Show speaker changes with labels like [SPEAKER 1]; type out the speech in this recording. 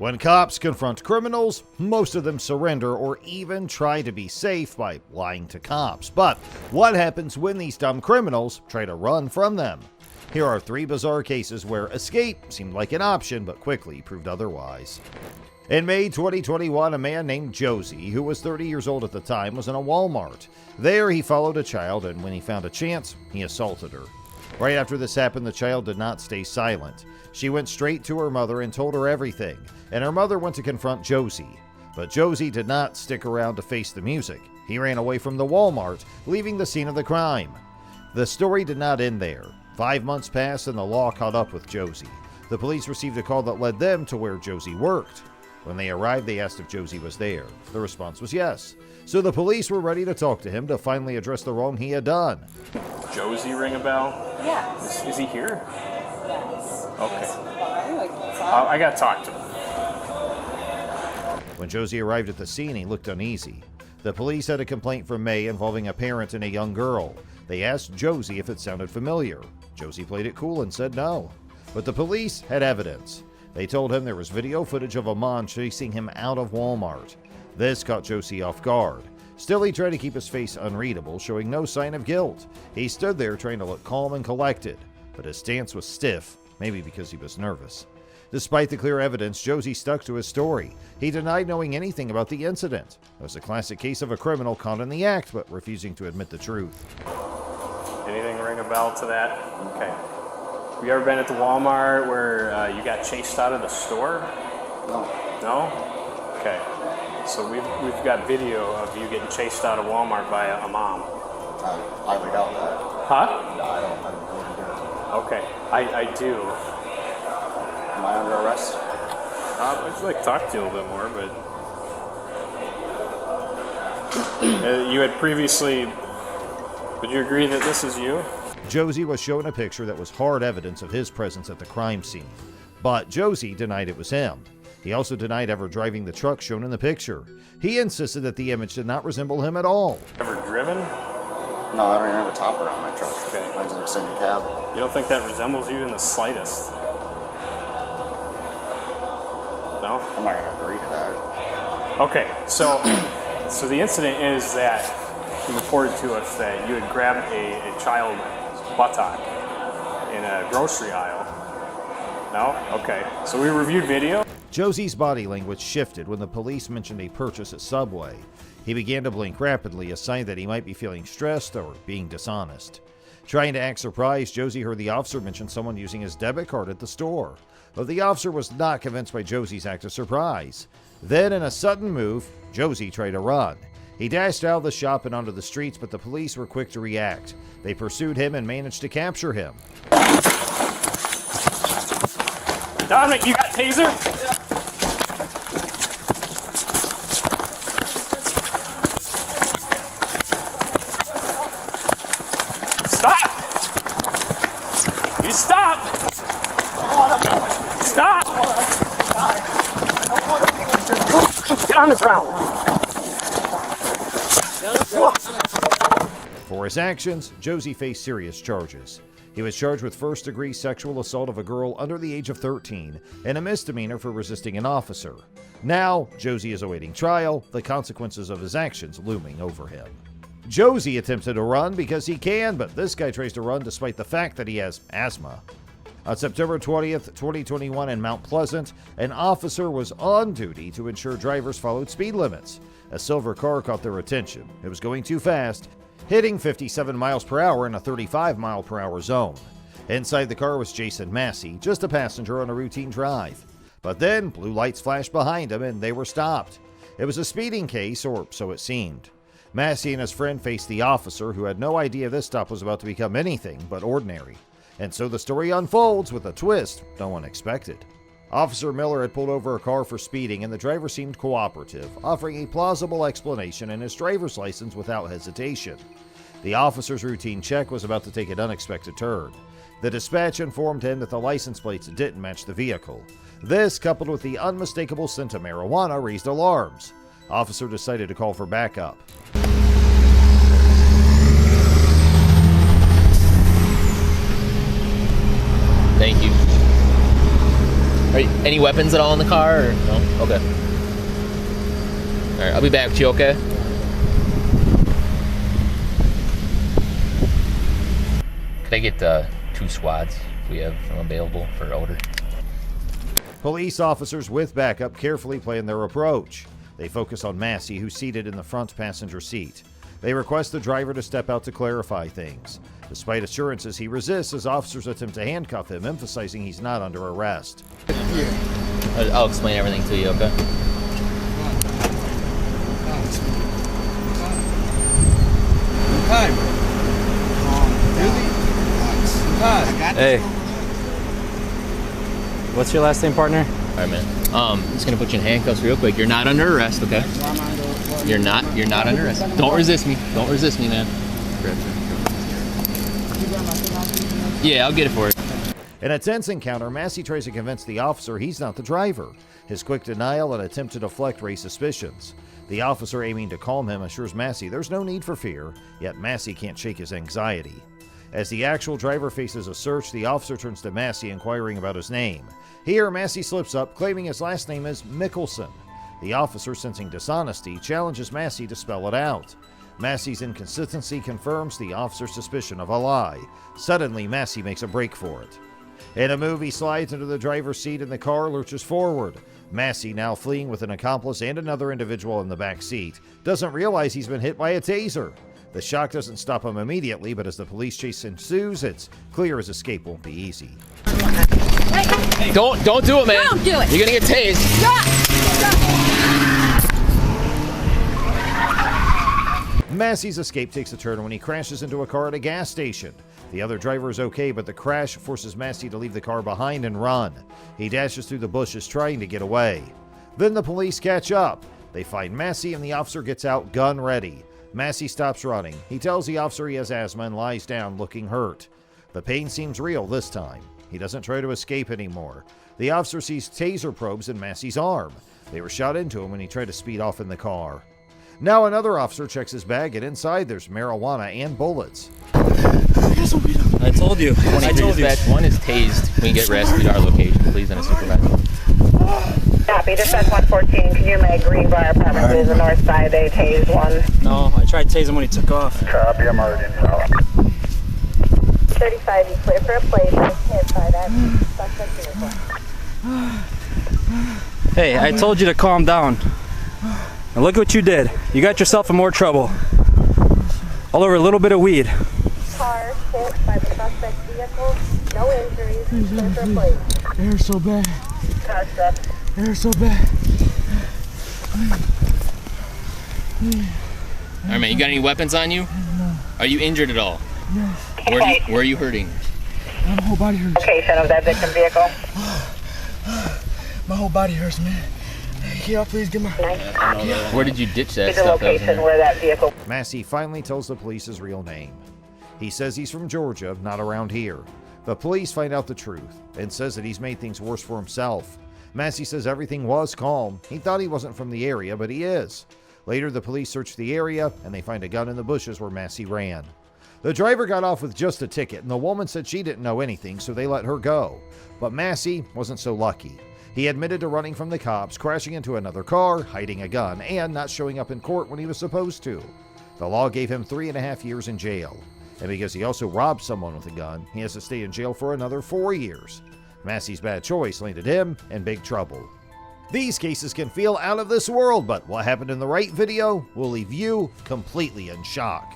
[SPEAKER 1] When cops confront criminals, most of them surrender or even try to be safe by lying to cops. But what happens when these dumb criminals try to run from them? Here are 3 bizarre cases where escape seemed like an option but quickly proved otherwise. In May 2021, a man named Josie, who was 30 years old at the time, was in a Walmart. There, he followed a child, and when he found a chance, he assaulted her. Right after this happened, the child did not stay silent. She went straight to her mother and told her everything, and her mother went to confront Josie. But Josie did not stick around to face the music. He ran away from the Walmart, leaving the scene of the crime. The story did not end there. 5 months passed and the law caught up with Josie. The police received a call that led them to where Josie worked. When they arrived, they asked if Josie was there. The response was yes. So the police were ready to talk to him to finally address the wrong he had done.
[SPEAKER 2] Josie ring a bell?
[SPEAKER 3] Yes.
[SPEAKER 2] Is he here?
[SPEAKER 3] Yes.
[SPEAKER 2] Okay.
[SPEAKER 3] I
[SPEAKER 2] I gotta talk to him.
[SPEAKER 1] When Josie arrived at the scene, he looked uneasy. The police had a complaint from May involving a parent and a young girl. They asked Josie if it sounded familiar. Josie played it cool and said no. But the police had evidence. They told him there was video footage of a mom chasing him out of Walmart. This caught Josie off guard. Still, he tried to keep his face unreadable, showing no sign of guilt. He stood there trying to look calm and collected, but his stance was stiff, maybe because he was nervous. Despite the clear evidence, Josie stuck to his story. He denied knowing anything about the incident. It was a classic case of a criminal caught in the act, but refusing to admit the truth.
[SPEAKER 2] Anything ring a bell to that? Okay. Have you ever been at the Walmart where you got chased out of the store?
[SPEAKER 4] No.
[SPEAKER 2] No? Okay. So we've got video of you getting chased out of Walmart by a mom.
[SPEAKER 4] I highly doubt that.
[SPEAKER 2] Huh?
[SPEAKER 4] No, I don't believe you do.
[SPEAKER 2] Okay. I do.
[SPEAKER 4] Am I under arrest?
[SPEAKER 2] I'd like to talk to you a little bit more, but you had previously. Would you agree that this is you?
[SPEAKER 1] Josie was shown a picture that was hard evidence of his presence at the crime scene. But Josie denied it was him. He also denied ever driving the truck shown in the picture. He insisted that the image did not resemble him at all.
[SPEAKER 2] Ever driven?
[SPEAKER 4] No, I don't even have a topper on my truck.
[SPEAKER 2] Okay.
[SPEAKER 4] Mine's an extended cab.
[SPEAKER 2] You don't think that resembles you in the slightest? No?
[SPEAKER 4] I'm not going to agree to that.
[SPEAKER 2] Okay, so the incident is that he reported to us that you had grabbed a child's buttock in a grocery aisle. No? Okay. So we reviewed video.
[SPEAKER 1] Josie's body language shifted when the police mentioned a purchase at Subway. He began to blink rapidly, a sign that he might be feeling stressed or being dishonest. Trying to act surprised, Josie heard the officer mention someone using his debit card at the store. But the officer was not convinced by Josie's act of surprise. Then, in a sudden move, Josie tried to run. He dashed out of the shop and onto the streets, but the police were quick to react. They pursued him and managed to capture him.
[SPEAKER 2] Dominic, you got taser? Stop! You stop! Stop! Get on the ground!
[SPEAKER 1] For his actions, Josie faced serious charges. He was charged with first-degree sexual assault of a girl under the age of 13 and a misdemeanor for resisting an officer. Now, Josie is awaiting trial, the consequences of his actions looming over him. Josie attempted to run because he can, but this guy tries to run despite the fact that he has asthma. On September 20th, 2021 in Mount Pleasant, an officer was on duty to ensure drivers followed speed limits. A silver car caught their attention. It was going too fast, hitting 57 miles per hour in a 35 mile per hour zone. Inside the car was Jason Massey, just a passenger on a routine drive. But then blue lights flashed behind him and they were stopped. It was a speeding case, or so it seemed. Massey and his friend faced the officer, who had no idea this stop was about to become anything but ordinary. And so the story unfolds with a twist no one expected. Officer Miller had pulled over a car for speeding and the driver seemed cooperative, offering a plausible explanation and his driver's license without hesitation. The officer's routine check was about to take an unexpected turn. The dispatch informed him that the license plates didn't match the vehicle. This, coupled with the unmistakable scent of marijuana, raised alarms. Officer decided to call for backup.
[SPEAKER 5] Thank you. Any weapons at all in the car? Or no? Okay. All right, I'll be back with you, okay? Could I get 2 squads if we have them available for odor?
[SPEAKER 1] Police officers with backup carefully plan their approach. They focus on Massey, who's seated in the front passenger seat. They request the driver to step out to clarify things. Despite assurances, he resists as officers attempt to handcuff him, emphasizing he's not under arrest.
[SPEAKER 5] I'll explain everything to you, okay?
[SPEAKER 6] Hey. What's your last name, partner?
[SPEAKER 5] All right, man. I'm just gonna put you in handcuffs real quick. You're not under arrest, okay? You're not under arrest. Don't resist me. Don't resist me, man. Yeah, I'll get it for you.
[SPEAKER 1] In a tense encounter, Massey tries to convince the officer he's not the driver. His quick denial and attempt to deflect raise suspicions. The officer, aiming to calm him, assures Massey there's no need for fear, yet Massey can't shake his anxiety. As the actual driver faces a search, the officer turns to Massey, inquiring about his name. Here, Massey slips up, claiming his last name is Mickelson. The officer, sensing dishonesty, challenges Massey to spell it out. Massey's inconsistency confirms the officer's suspicion of a lie. Suddenly, Massey makes a break for it. In a move, he slides into the driver's seat and the car lurches forward. Massey, now fleeing with an accomplice and another individual in the back seat, doesn't realize he's been hit by a taser. The shock doesn't stop him immediately, but as the police chase ensues, it's clear his escape won't be easy.
[SPEAKER 5] Don't do it, man.
[SPEAKER 3] Don't do it.
[SPEAKER 5] You're gonna get tased.
[SPEAKER 1] Massey's escape takes a turn when he crashes into a car at a gas station. The other driver is okay, but the crash forces Massey to leave the car behind and run. He dashes through the bushes trying to get away. Then the police catch up. They find Massey and the officer gets out, gun ready. Massey stops running. He tells the officer he has asthma and lies down looking hurt. The pain seems real this time. He doesn't try to escape anymore. The officer sees taser probes in Massey's arm. They were shot into him when he tried to speed off in the car. Now another officer checks his bag, and inside there's marijuana and bullets.
[SPEAKER 6] I told you.
[SPEAKER 5] 23 dispatch, 1 is tased. When you get rescued at our location, please, and a supervisor.
[SPEAKER 7] Copy, dispatch 114, can you make Greenbrier premises the north side? They tased 1.
[SPEAKER 6] No, I tried to tase him when he took off.
[SPEAKER 4] Copy, I'm already in south.
[SPEAKER 7] 35, you clear for a place. Hit by that suspect vehicle.
[SPEAKER 6] Hey, I told you to calm down. And look what you did. You got yourself in more trouble. All over a little bit of weed.
[SPEAKER 7] Car hit by the suspect vehicle. No injuries. Clear for a place.
[SPEAKER 8] It hurts so bad.
[SPEAKER 7] Car stuff.
[SPEAKER 8] It hurts so bad.
[SPEAKER 5] All right, man. You got any weapons on you?
[SPEAKER 8] No.
[SPEAKER 5] Are you injured at all?
[SPEAKER 8] Yes.
[SPEAKER 5] Where are you hurting?
[SPEAKER 8] My whole body hurts.
[SPEAKER 7] Location of that victim vehicle.
[SPEAKER 8] My whole body hurts, man. Can y'all please get my...
[SPEAKER 5] Where did you ditch that
[SPEAKER 7] Get the
[SPEAKER 5] stuff? That was in
[SPEAKER 7] location
[SPEAKER 5] there?
[SPEAKER 7] where that vehicle.
[SPEAKER 1] Massey finally tells the police his real name. He says he's from Georgia, not around here. The police find out the truth and says that he's made things worse for himself. Massey says everything was calm. He thought he wasn't from the area, but he is. Later, the police search the area and they find a gun in the bushes where Massey ran. The driver got off with just a ticket, and the woman said she didn't know anything, so they let her go. But Massey wasn't so lucky. He admitted to running from the cops, crashing into another car, hiding a gun, and not showing up in court when he was supposed to. The law gave him 3.5 years in jail. And because he also robbed someone with a gun, he has to stay in jail for another 4 years. Massey's bad choice landed him in big trouble. These cases can feel out of this world, but what happened in the right video will leave you completely in shock.